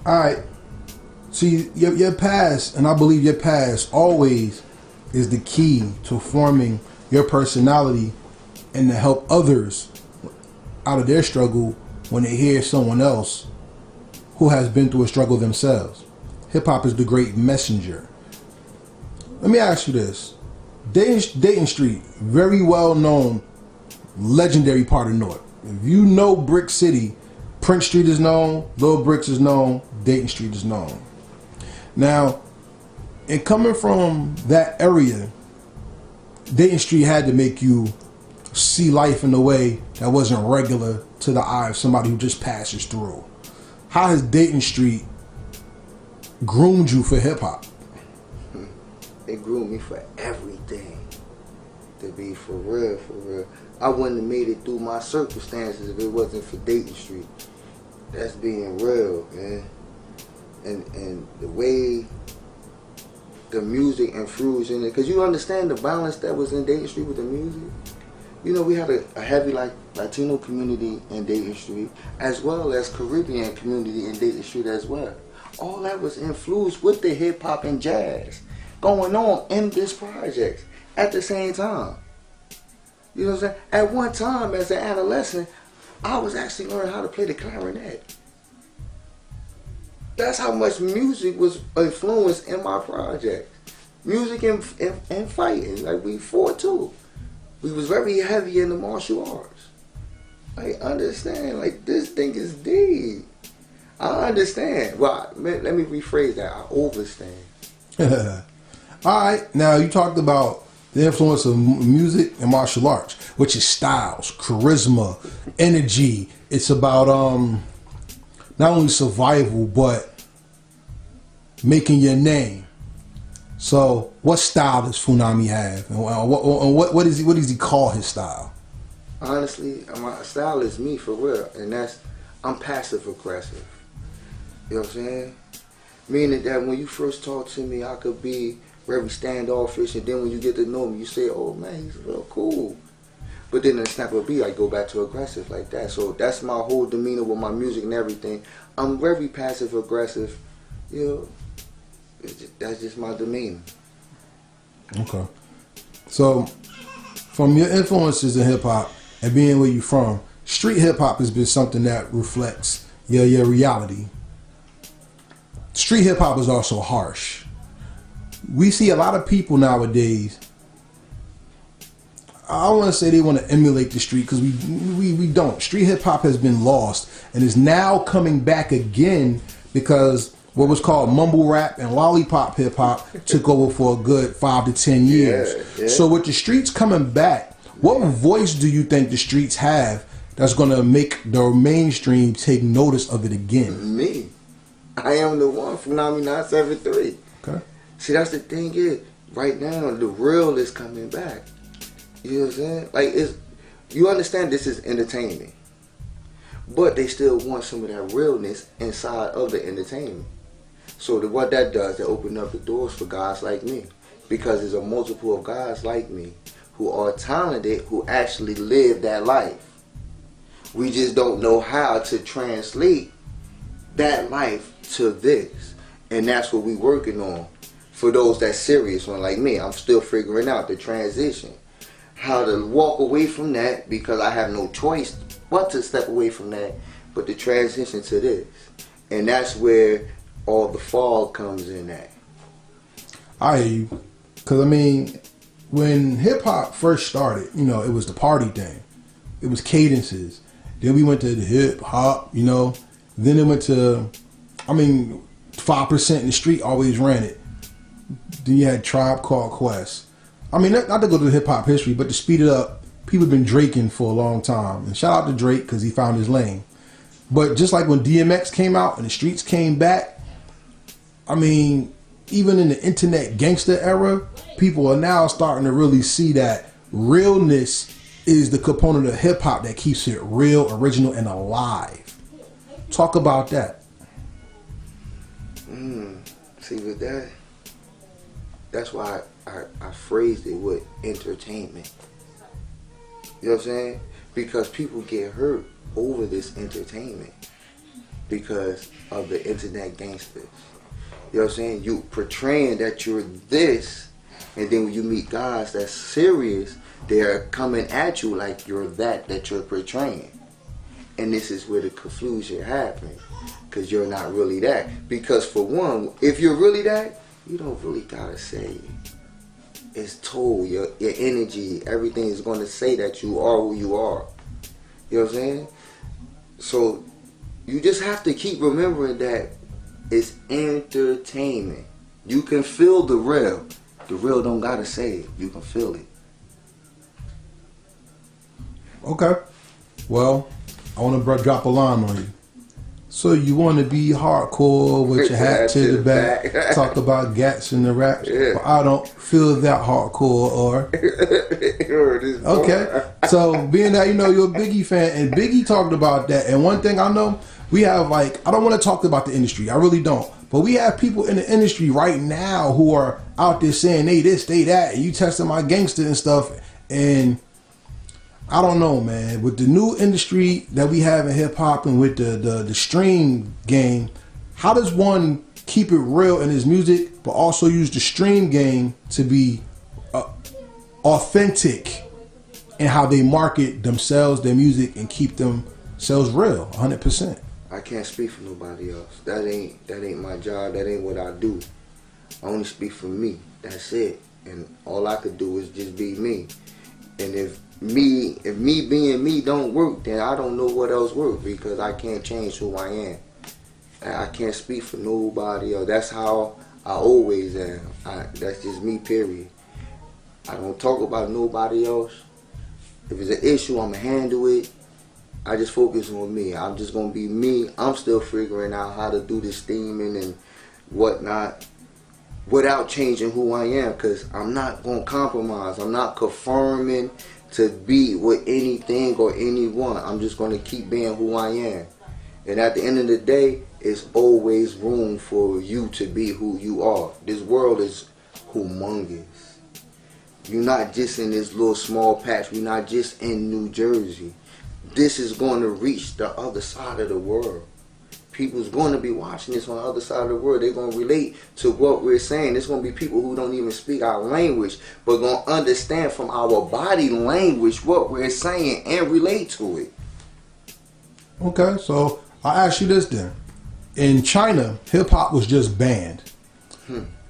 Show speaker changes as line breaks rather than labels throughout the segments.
All right. See, your past, and I believe your past always is the key to forming your personality and to help others out of their struggle when they hear someone else who has been through a struggle themselves. Hip hop is the great messenger. Let me ask you this. Dayton Street, very well known, legendary part of North. If you know Brick City, Prince Street is known, Little Bricks is known, Dayton Street is known. Now, in coming from that area, Dayton Street had to make you see life in a way that wasn't regular to the eye of somebody who just passes through. How has Dayton Street groomed you for hip hop?
It groomed me for everything. To be for real, for real. I wouldn't have made it through my circumstances if it wasn't for Dayton Street. That's being real, man. And the way the music infused in it, because you understand the balance that was in Dayton Street with the music. You know, we had a heavy Latino community in Dayton Street, as well as Caribbean community in Dayton Street as well. All that was influenced with the hip hop and jazz going on in this project at the same time. You know what I'm saying? At one time, as an adolescent, I was actually learning how to play the clarinet. That's how much music was influenced in my project. Music and fighting, like we fought too. We was very heavy in the martial arts. I understand, like this thing is deep. I understand. Well, let me rephrase that. I overstand.
All right, now you talked about the influence of music and martial arts, which is styles, charisma, energy. It's about not only survival, but making your name. So what style does Funami have? And what does he call his style?
Honestly, my style is me for real. And I'm passive aggressive. You know what I'm saying? Meaning that when you first talk to me, I could be very standoffish, and then when you get to know me, you say, oh man, he's real cool. But then the snap of a beat, I go back to aggressive like that. So that's my whole demeanor with my music and everything. I'm very passive aggressive. You know, that's just my demeanor.
Okay. So, from your influences in hip hop and being where you're from, street hip hop has been something that reflects your reality. Street hip hop is also harsh. We see a lot of people nowadays. I don't want to say they want to emulate the street, because we don't. Street hip hop has been lost and is now coming back again because what was called mumble rap and lollipop hip hop took over for a good 5 to 10 years. Yeah. So with the streets coming back, what voice do you think the streets have that's going to make the mainstream take notice of it again?
Me. I am the one, Funami973.
Okay.
See, that's the thing is, right now, the real is coming back. You know what I'm saying? Like, you understand this is entertainment. But they still want some of that realness inside of the entertainment. So what that does, it opens up the doors for guys like me. Because there's a multiple of guys like me who are talented, who actually live that life. We just don't know how to translate that life to this. And that's what we're working on. For those that's serious one like me, I'm still figuring out the transition. How to walk away from that, because I have no choice but to step away from that, but the transition to this. And that's where all the fall comes in at.
I hear you. Because, I mean, when hip-hop first started, you know, it was the party thing. It was cadences. Then we went to the hip-hop, you know. Then it went to, 5% in the street always ran it. Then you had Tribe Called Quest. I mean, not to go to the hip-hop history, but to speed it up, people have been draking for a long time. And shout out to Drake, because he found his lane. But just like when DMX came out and the streets came back, I mean, even in the internet gangster era, people are now starting to really see that realness is the component of hip-hop that keeps it real, original, and alive. Talk about that.
See, with that, that's why I phrased it with entertainment. You know what I'm saying? Because people get hurt over this entertainment. because of the internet gangsters. You know what I'm saying? You portraying that you're this, and then when you meet guys that's serious, they're coming at you like you're that you're portraying. And this is where the confusion happens, because you're not really that. Because for one, if you're really that, you don't really gotta say it. It's told, your energy, everything is going to say that you are who you are. You know what I'm saying? So you just have to keep remembering that it's entertainment. You can feel the real. The real don't gotta say it. You can feel it.
Okay. Well, I want to drop a line on you. So you want to be hardcore with your hat to the back, talk about gats in the raps, but I don't feel that hardcore, or... Okay, so being that, you know, you're a Biggie fan, and Biggie talked about that, and one thing I know, we have, like, I don't want to talk about the industry, I really don't, but we have people in the industry right now who are out there saying they this, they that, and you testing my gangster and stuff, and... I don't know, man. With the new industry that we have in hip hop and with the stream game, how does one keep it real in his music, but also use the stream game to be authentic in how they market themselves, their music, and keep themselves real, 100%?
I can't speak for nobody else. That ain't my job. That ain't what I do. I only speak for me. That's it. And all I could do is just be me. And if me being me don't work, then I don't know what else works, because I can't change who I am. I can't speak for nobody else. That's how I always am. That's just me, period. I don't talk about nobody else. If it's an issue, I'm going to handle it. I just focus on me. I'm just going to be me. I'm still figuring out how to do this steaming and whatnot without changing who I am, because I'm not going to compromise. I'm not conforming to be with anything or anyone. I'm just going to keep being who I am. And at the end of the day, it's always room for you to be who you are. This world is humongous. You're not just in this little small patch. We're not just in New Jersey. This is going to reach the other side of the world. People's going to be watching this on the other side of the world. They're going to relate to what we're saying. There's going to be people who don't even speak our language, but going to understand from our body language what we're saying and relate to it.
Okay, so I'll ask you this then. In China, hip-hop was just banned.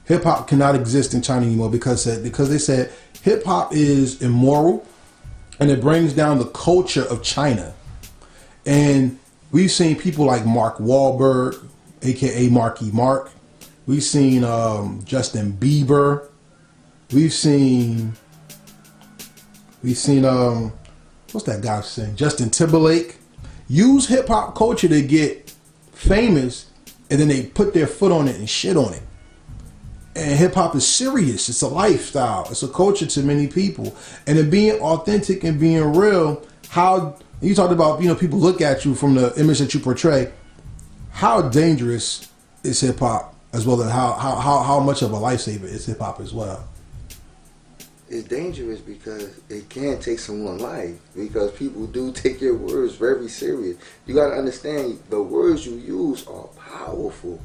Hip-hop cannot exist in China anymore because they said hip-hop is immoral and it brings down the culture of China. And we've seen people like Mark Wahlberg, aka Marky Mark. We've seen Justin Bieber. We've seen what's that guy saying? Justin Timberlake. Use hip hop culture to get famous, and then they put their foot on it and shit on it. And hip hop is serious. It's a lifestyle. It's a culture to many people. And in being authentic and being real, how you talked about, you know, people look at you from the image that you portray. How dangerous is hip hop, as well as how much of a lifesaver is hip hop as well?
It's dangerous because it can take someone's life, because people do take your words very serious. You got to understand, the words you use are powerful.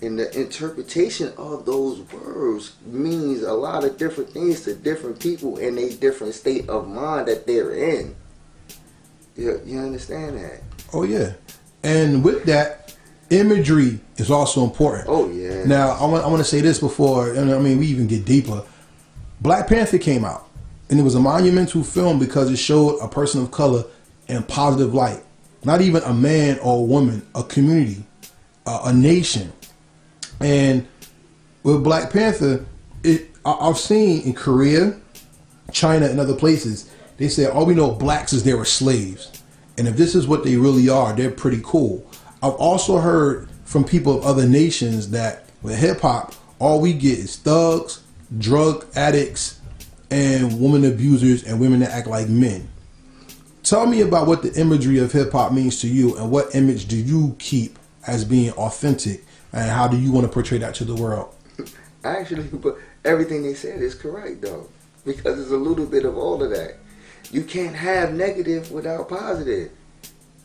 And the interpretation of those words means a lot of different things to different people in a different state of mind that they're in. You understand that?
Oh, yeah. And with that, imagery is also important.
Oh, yeah.
Now, I want to say this before, I mean, we even get deeper. Black Panther came out, and it was a monumental film because it showed a person of color in positive light. Not even a man or a woman, a community, a nation. And with Black Panther, I've seen in Korea, China, and other places, they say, all we know blacks is they were slaves. And if this is what they really are, they're pretty cool. I've also heard from people of other nations that with hip hop, all we get is thugs, drug addicts, and woman abusers and women that act like men. Tell me about what the imagery of hip hop means to you, and what image do you keep as being authentic, and how do you want to portray that to the world?
Actually, but everything they said is correct, though, because it's a little bit of all of that. You can't have negative without positive.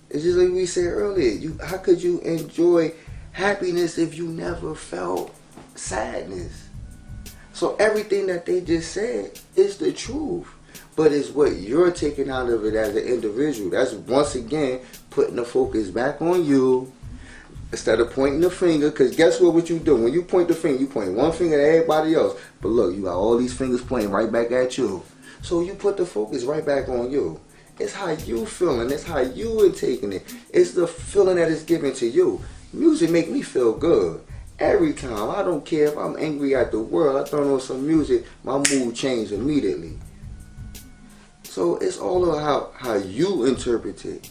It's just like we said earlier. How could you enjoy happiness if you never felt sadness? So everything that they just said is the truth. But it's what you're taking out of it as an individual. That's once again putting the focus back on you instead of pointing the finger. Because guess what you do? When you point the finger, you point one finger at everybody else. But look, you got all these fingers pointing right back at you. So you put the focus right back on you. It's how you feeling. It's how you are taking it. It's the feeling that is given to you. Music make me feel good. Every time. I don't care if I'm angry at the world. I turn on some music, my mood changes immediately. So it's all about how you interpret it.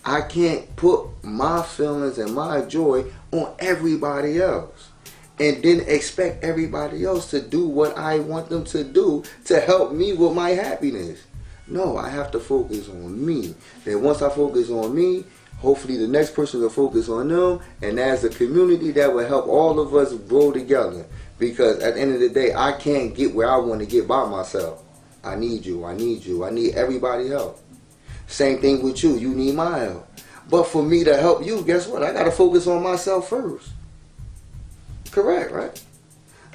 I can't put my feelings and my joy on everybody else. And then expect everybody else to do what I want them to do to help me with my happiness. No, I have to focus on me. Then once I focus on me, hopefully the next person will focus on them. And as a community, that will help all of us grow together. Because at the end of the day, I can't get where I want to get by myself. I need you. I need you. I need everybody's help. Same thing with you. You need my help. But for me to help you, guess what? I got to focus on myself first. Correct, right?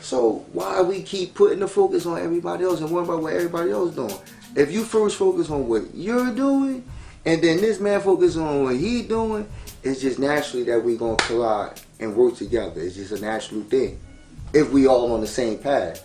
So why we keep putting the focus on everybody else and worrying about what everybody else doing? If you first focus on what you're doing, and then this man focus on what he's doing, it's just naturally that we're going to collide and work together. It's just a natural thing. If we all on the same path.